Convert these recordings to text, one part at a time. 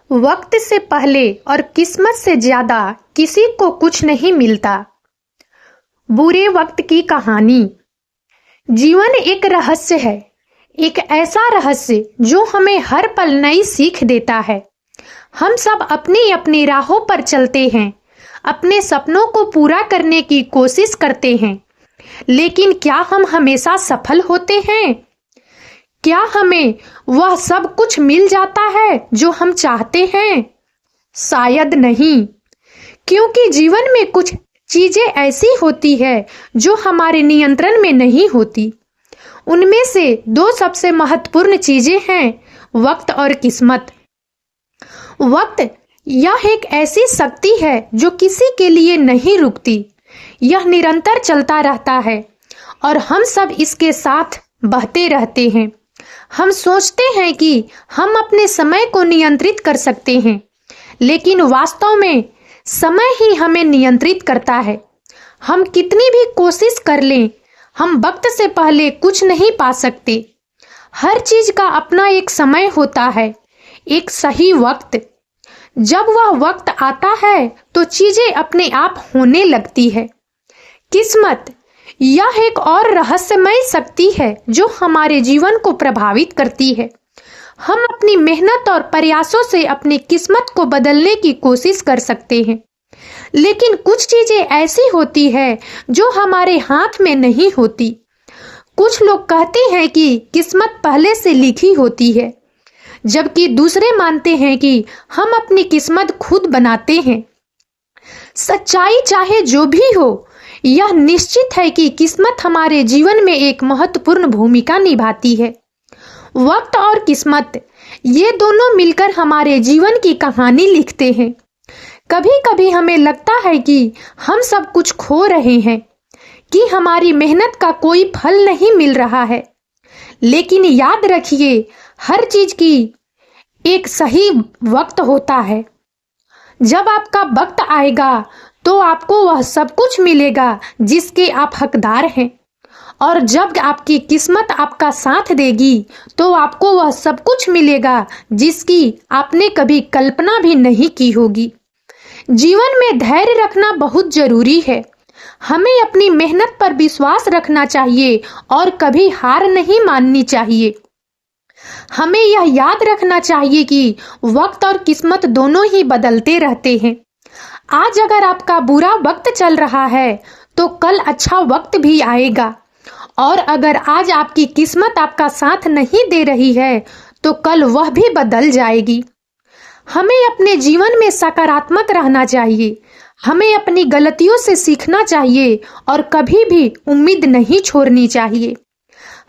वक्त से पहले और किस्मत से ज्यादा किसी को कुछ नहीं मिलता। बुरे वक्त की कहानी। जीवन एक रहस्य है, एक ऐसा रहस्य जो हमें हर पल नई सीख देता है। हम सब अपनी अपनी राहों पर चलते हैं, अपने सपनों को पूरा करने की कोशिश करते हैं, लेकिन क्या हम हमेशा सफल होते हैं? क्या हमें वह सब कुछ मिल जाता है जो हम चाहते हैं? शायद नहीं, क्योंकि जीवन में कुछ चीजें ऐसी होती है जो हमारे नियंत्रण में नहीं होती। उनमें से दो सबसे महत्वपूर्ण चीजें हैं, वक्त और किस्मत। वक्त यह एक ऐसी शक्ति है जो किसी के लिए नहीं रुकती। यह निरंतर चलता रहता है और हम सब इसके साथ बहते रहते हैं। हम सोचते हैं कि हम अपने समय को नियंत्रित कर सकते हैं, लेकिन वास्तव में समय ही हमें नियंत्रित करता है। हम कितनी भी कोशिश कर लें, हम वक्त से पहले कुछ नहीं पा सकते। हर चीज का अपना एक समय होता है, एक सही वक्त। जब वह वक्त आता है तो चीजें अपने आप होने लगती है। किस्मत यह एक और रहस्यमय शक्ति है जो हमारे जीवन को प्रभावित करती है। हम अपनी मेहनत और प्रयासों से अपनी किस्मत को बदलने की कोशिश कर सकते हैं, लेकिन कुछ चीजें ऐसी होती है जो हमारे हाथ में नहीं होती। कुछ लोग कहते हैं कि किस्मत पहले से लिखी होती है, जबकि दूसरे मानते हैं कि हम अपनी किस्मत खुद बनाते हैं। सच्चाई चाहे जो भी हो, यह निश्चित है कि किस्मत हमारे जीवन में एक महत्वपूर्ण भूमिका निभाती है। वक्त और किस्मत ये दोनों मिलकर हमारे जीवन की कहानी लिखते हैं। कभी कभी हमें लगता है कि हम सब कुछ खो रहे हैं, कि हमारी मेहनत का कोई फल नहीं मिल रहा है। लेकिन याद रखिए, हर चीज की एक सही वक्त होता है। जब आपका वक्त आएगा तो आपको वह सब कुछ मिलेगा जिसके आप हकदार हैं, और जब आपकी किस्मत आपका साथ देगी तो आपको वह सब कुछ मिलेगा जिसकी आपने कभी कल्पना भी नहीं की होगी। जीवन में धैर्य रखना बहुत जरूरी है। हमें अपनी मेहनत पर विश्वास रखना चाहिए और कभी हार नहीं माननी चाहिए। हमें यह याद रखना चाहिए कि वक्त और किस्मत दोनों ही बदलते रहते हैं। आज अगर आपका बुरा वक्त चल रहा है तो कल अच्छा वक्त भी आएगा, और अगर आज आपकी किस्मत आपका साथ नहीं दे रही है तो कल वह भी बदल जाएगी। हमें अपने जीवन में सकारात्मक रहना चाहिए। हमें अपनी गलतियों से सीखना चाहिए और कभी भी उम्मीद नहीं छोड़नी चाहिए।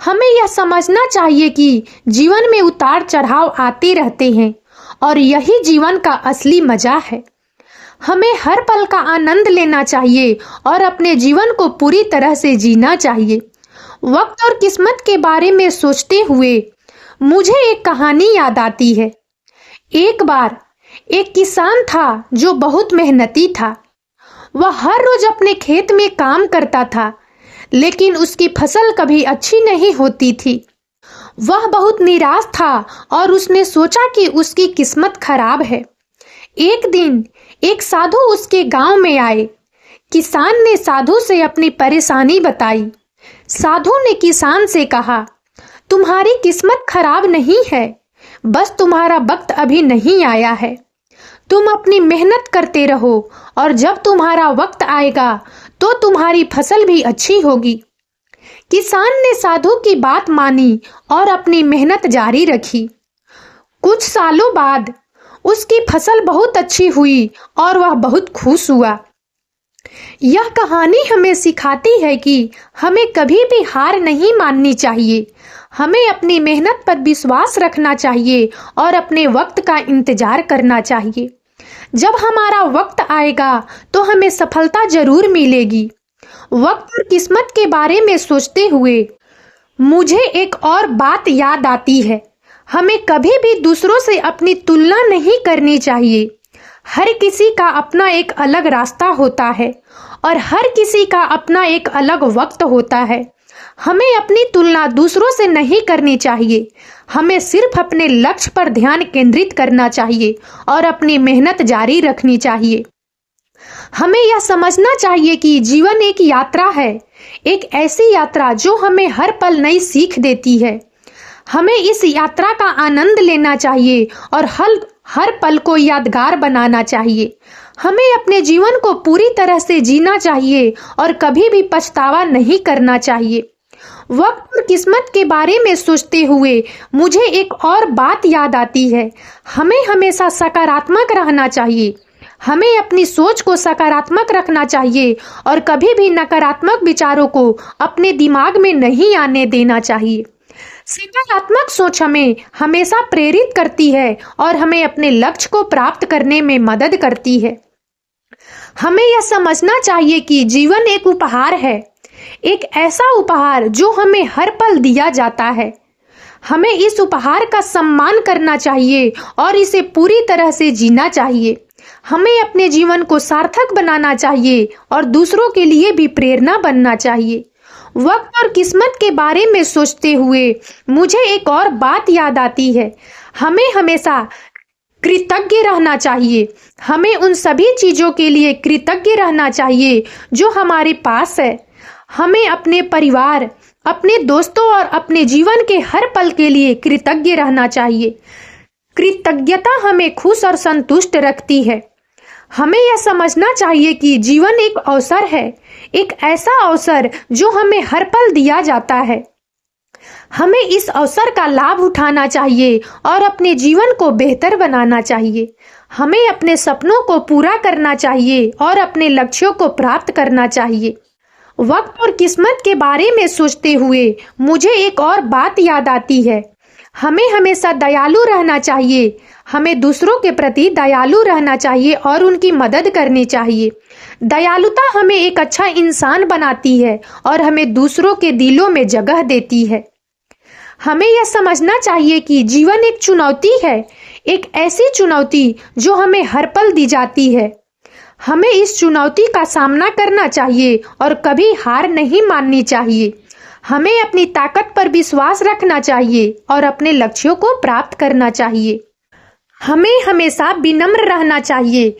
हमें यह समझना चाहिए कि जीवन में उतार चढ़ाव आते रहते हैं और यही जीवन का असली मजा है। हमें हर पल का आनंद लेना चाहिए और अपने जीवन को पूरी तरह से जीना चाहिए। वक्त और किस्मत के बारे में सोचते हुए मुझे एक कहानी याद आती है। एक बार एक किसान था जो बहुत मेहनती था। वह हर रोज अपने खेत में काम करता था, लेकिन उसकी फसल कभी अच्छी नहीं होती थी। वह बहुत निराश था और उसने सोचा कि उसकी किस्मत खराब है। एक दिन एक साधु उसके गांव में आए। किसान ने साधु से अपनी परेशानी बताई। साधु ने किसान से कहा, तुम्हारी किस्मत खराब नहीं है, बस तुम्हारा वक्त अभी नहीं आया है। तुम अपनी मेहनत करते रहो और जब तुम्हारा वक्त आएगा तो तुम्हारी फसल भी अच्छी होगी। किसान ने साधु की बात मानी और अपनी मेहनत जारी रखी। कुछ सालों बाद उसकी फसल बहुत अच्छी हुई और वह बहुत खुश हुआ। यह कहानी हमें सिखाती है कि हमें कभी भी हार नहीं माननी चाहिए। हमें अपनी मेहनत पर विश्वास रखना चाहिए और अपने वक्त का इंतजार करना चाहिए। जब हमारा वक्त आएगा तो हमें सफलता जरूर मिलेगी। वक्त और किस्मत के बारे में सोचते हुए मुझे एक और बात याद आती है। हमें कभी भी दूसरों से अपनी तुलना नहीं करनी चाहिए। हर किसी का अपना एक अलग रास्ता होता है और हर किसी का अपना एक अलग वक्त होता है। हमें अपनी तुलना दूसरों से नहीं करनी चाहिए। हमें सिर्फ अपने लक्ष्य पर ध्यान केंद्रित करना चाहिए और अपनी मेहनत जारी रखनी चाहिए। हमें यह समझना चाहिए कि जीवन एक यात्रा है, एक ऐसी यात्रा जो हमें हर पल नई सीख देती है। हमें इस यात्रा का आनंद लेना चाहिए और हर पल को यादगार बनाना चाहिए। हमें अपने जीवन को पूरी तरह से जीना चाहिए और कभी भी पछतावा नहीं करना चाहिए। वक्त और किस्मत के बारे में सोचते हुए मुझे एक और बात याद आती है। हमें हमेशा सकारात्मक रहना चाहिए। हमें अपनी सोच को सकारात्मक रखना चाहिए और कभी भी नकारात्मक विचारों को अपने दिमाग में नहीं आने देना चाहिए। सकारात्मक सोच हमें हमेशा प्रेरित करती है और हमें अपने लक्ष्य को प्राप्त करने में मदद करती है। हमें यह समझना चाहिए कि जीवन एक उपहार है, एक ऐसा उपहार जो हमें हर पल दिया जाता है। हमें इस उपहार का सम्मान करना चाहिए और इसे पूरी तरह से जीना चाहिए। हमें अपने जीवन को सार्थक बनाना चाहिए और दूसरों के लिए भी प्रेरणा बनना चाहिए। वक्त और किस्मत के बारे में सोचते हुए मुझे एक और बात याद आती है। हमें हमेशा कृतज्ञ रहना चाहिए। हमें उन सभी चीजों के लिए कृतज्ञ रहना चाहिए जो हमारे पास है। हमें अपने परिवार, अपने दोस्तों और अपने जीवन के हर पल के लिए कृतज्ञ रहना चाहिए। कृतज्ञता हमें खुश और संतुष्ट रखती है। हमें यह समझना चाहिए कि जीवन एक अवसर है, एक ऐसा अवसर जो हमें हर पल दिया जाता है। हमें इस अवसर का लाभ उठाना चाहिए और अपने जीवन को बेहतर बनाना चाहिए। हमें अपने सपनों को पूरा करना चाहिए और अपने लक्ष्यों को प्राप्त करना चाहिए। वक्त और किस्मत के बारे में सोचते हुए मुझे एक और बात याद आती है। हमें हमेशा दयालु रहना चाहिए। हमें दूसरों के प्रति दयालु रहना चाहिए और उनकी मदद करनी चाहिए। दयालुता हमें एक अच्छा इंसान बनाती है और हमें दूसरों के दिलों में जगह देती है। हमें यह समझना चाहिए कि जीवन एक चुनौती है, एक ऐसी चुनौती जो हमें हर पल दी जाती है। हमें इस चुनौती का सामना करना चाहिए और कभी हार नहीं माननी चाहिए। हमें अपनी ताकत पर विश्वास रखना चाहिए और अपने लक्ष्यों को प्राप्त करना चाहिए। हमें हमेशा विनम्र रहना चाहिए।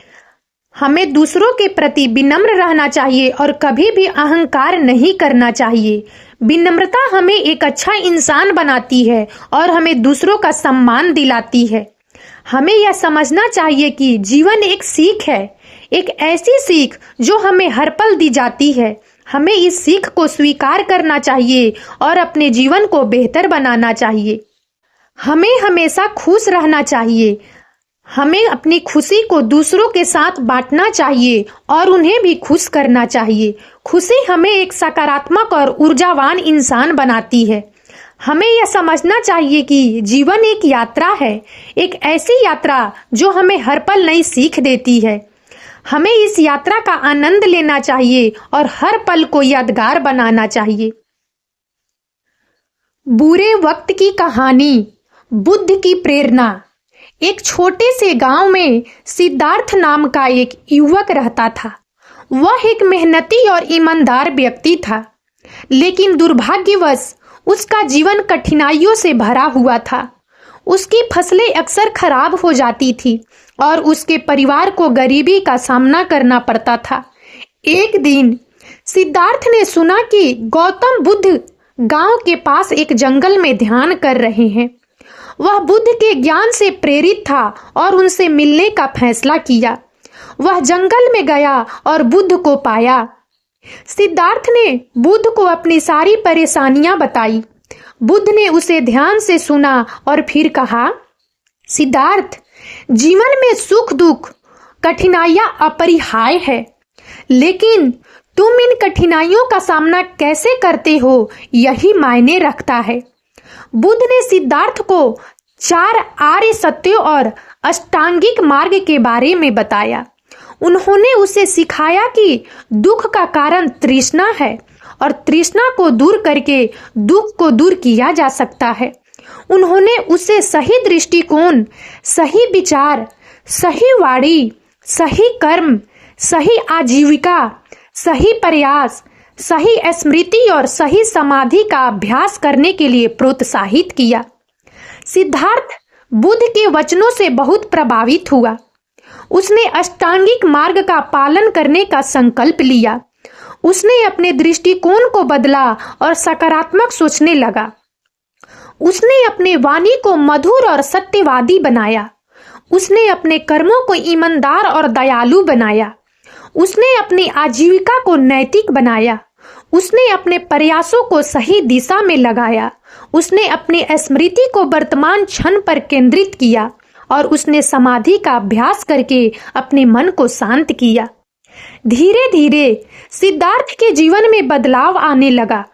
हमें दूसरों के प्रति विनम्र रहना चाहिए और कभी भी अहंकार नहीं करना चाहिए। विनम्रता हमें एक अच्छा इंसान बनाती है और हमें दूसरों का सम्मान दिलाती है। हमें यह समझना चाहिए कि जीवन एक सीख है, एक ऐसी सीख जो हमें हर पल दी जाती है। हमें इस सीख को स्वीकार करना चाहिए और अपने जीवन को बेहतर बनाना चाहिए। हमें हमेशा खुश रहना चाहिए। हमें अपनी खुशी को दूसरों के साथ बांटना चाहिए और उन्हें भी खुश करना चाहिए। खुशी हमें एक सकारात्मक और ऊर्जावान इंसान बनाती है। हमें यह समझना चाहिए कि जीवन एक यात्रा है, एक ऐसी यात्रा जो हमें हर पल नई सीख देती है। हमें इस यात्रा का आनंद लेना चाहिए और हर पल को यादगार बनाना चाहिए। बुरे वक्त की कहानी, बुद्ध की प्रेरणा। एक छोटे से गांव में सिद्धार्थ नाम का एक युवक रहता था। वह एक मेहनती और ईमानदार व्यक्ति था, लेकिन दुर्भाग्यवश उसका जीवन कठिनाइयों से भरा हुआ था। उसकी फसलें अक्सर खराब हो जाती थी और उसके परिवार को गरीबी का सामना करना पड़ता था। एक दिन सिद्धार्थ ने सुना कि गौतम बुद्ध गांव के पास एक जंगल में ध्यान कर रहे हैं। वह बुद्ध के ज्ञान से प्रेरित था और उनसे मिलने का फैसला किया। वह जंगल में गया और बुद्ध को पाया। सिद्धार्थ ने बुद्ध को अपनी सारी परेशानियां बताई। बुद्ध ने उसे ध्यान से सुना और फिर कहा, सिद्धार्थ, जीवन में सुख दुख, कठिनाइयां अपरिहार्य है, लेकिन तुम इन कठिनाइयों का सामना कैसे करते हो यही मायने रखता है। बुद्ध ने सिद्धार्थ को 4 आर्य सत्यों और अष्टांगिक मार्ग के बारे में बताया। उन्होंने उसे सिखाया कि दुख का कारण तृष्णा है और तृष्णा को दूर करके दुख को दूर किया जा सकता है। उन्होंने उसे सही दृष्टिकोण, सही विचार, सही वाणी, सही कर्म, सही आजीविका, सही प्रयास, सही स्मृति और सही समाधि का अभ्यास करने के लिए प्रोत्साहित किया। सिद्धार्थ बुद्ध के वचनों से बहुत प्रभावित हुआ। उसने अष्टांगिक मार्ग का पालन करने का संकल्प लिया। उसने अपने दृष्टिकोण को बदला और सकारात्मक सोचने लगा। उसने अपने वाणी को मधुर और सत्यवादी बनाया। उसने अपने कर्मों को ईमानदार और दयालु बनाया। उसने अपनी आजीविका को नैतिक बनाया। उसने अपने प्रयासों को सही दिशा में लगाया। उसने अपनी स्मृति को वर्तमान क्षण पर केंद्रित किया और उसने समाधि का अभ्यास करके अपने मन को शांत किया। धीरे धीरे सिद्धार्थ के जीवन में बदलाव आने लगा।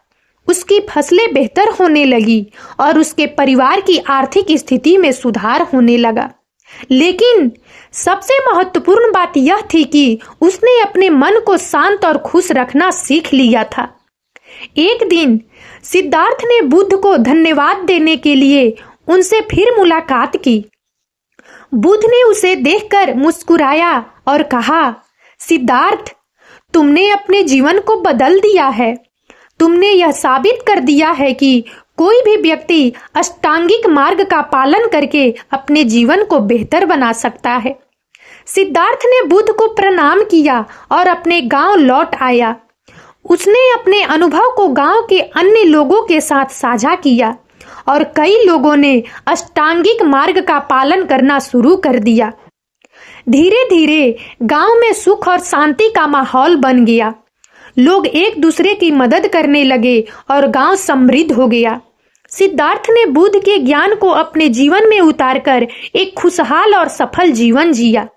उसकी फसलें बेहतर होने लगी और उसके परिवार की आर्थिक स्थिति में सुधार होने लगा। लेकिन सबसे महत्वपूर्ण बात यह थी कि उसने अपने मन को शांत और खुश रखना सीख लिया था। एक दिन सिद्धार्थ ने बुद्ध को धन्यवाद देने के लिए उनसे फिर मुलाकात की। बुद्ध ने उसे देखकर मुस्कुराया और कहा, सिद्धार्थ, तुमने अपने जीवन को बदल दिया है। तुमने यह साबित कर दिया है कि कोई भी व्यक्ति अष्टांगिक मार्ग का पालन करके अपने जीवन को बेहतर बना सकता है। सिद्धार्थ ने बुद्ध को प्रणाम किया और अपने गांव लौट आया। उसने अपने अनुभव को गांव के अन्य लोगों के साथ साझा किया और कई लोगों ने अष्टांगिक मार्ग का पालन करना शुरू कर दिया। धीरे धीरे गांव में सुख और शांति का माहौल बन गया। लोग एक दूसरे की मदद करने लगे और गांव समृद्ध हो गया। सिद्धार्थ ने बुद्ध के ज्ञान को अपने जीवन में उतारकर एक खुशहाल और सफल जीवन जिया।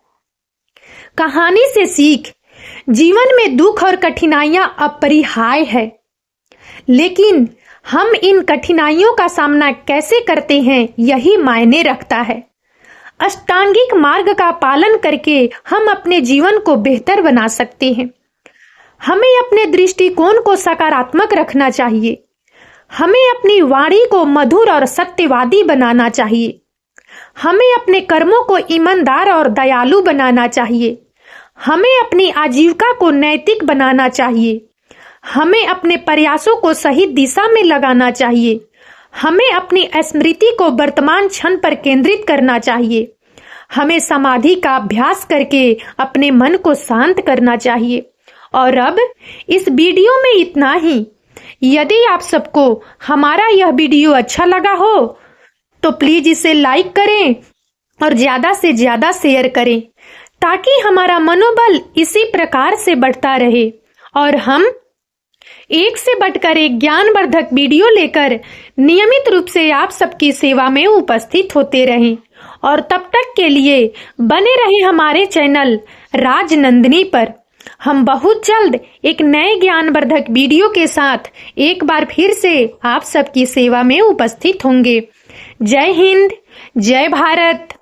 कहानी से सीख, जीवन में दुख और कठिनाइयां अपरिहार्य है, लेकिन हम इन कठिनाइयों का सामना कैसे करते हैं यही मायने रखता है। अष्टांगिक मार्ग का पालन करके हम अपने जीवन को बेहतर बना सकते हैं। हमें अपने दृष्टिकोण को सकारात्मक रखना चाहिए। हमें अपनी वाणी को मधुर और सत्यवादी बनाना चाहिए। हमें अपने कर्मों को ईमानदार और दयालु बनाना चाहिए। हमें अपनी आजीविका को नैतिक बनाना चाहिए। हमें अपने प्रयासों को सही दिशा में लगाना चाहिए। हमें अपनी स्मृति को वर्तमान क्षण पर केंद्रित करना चाहिए। हमें समाधि का अभ्यास करके अपने मन को शांत करना चाहिए। और अब इस वीडियो में इतना ही। यदि आप सबको हमारा यह वीडियो अच्छा लगा हो तो प्लीज इसे लाइक करें और ज्यादा से ज्यादा शेयर करें, ताकि हमारा मनोबल इसी प्रकार से बढ़ता रहे और हम एक से बढ़कर एक ज्ञानवर्धक वीडियो लेकर नियमित रूप से आप सबकी सेवा में उपस्थित होते रहें। और तब तक के लिए बने रहे हमारे चैनल राजनंदिनी पर। हम बहुत जल्द एक नए ज्ञानवर्धक वीडियो के साथ एक बार फिर से आप सबकी सेवा में उपस्थित होंगे। जय हिंद, जय भारत।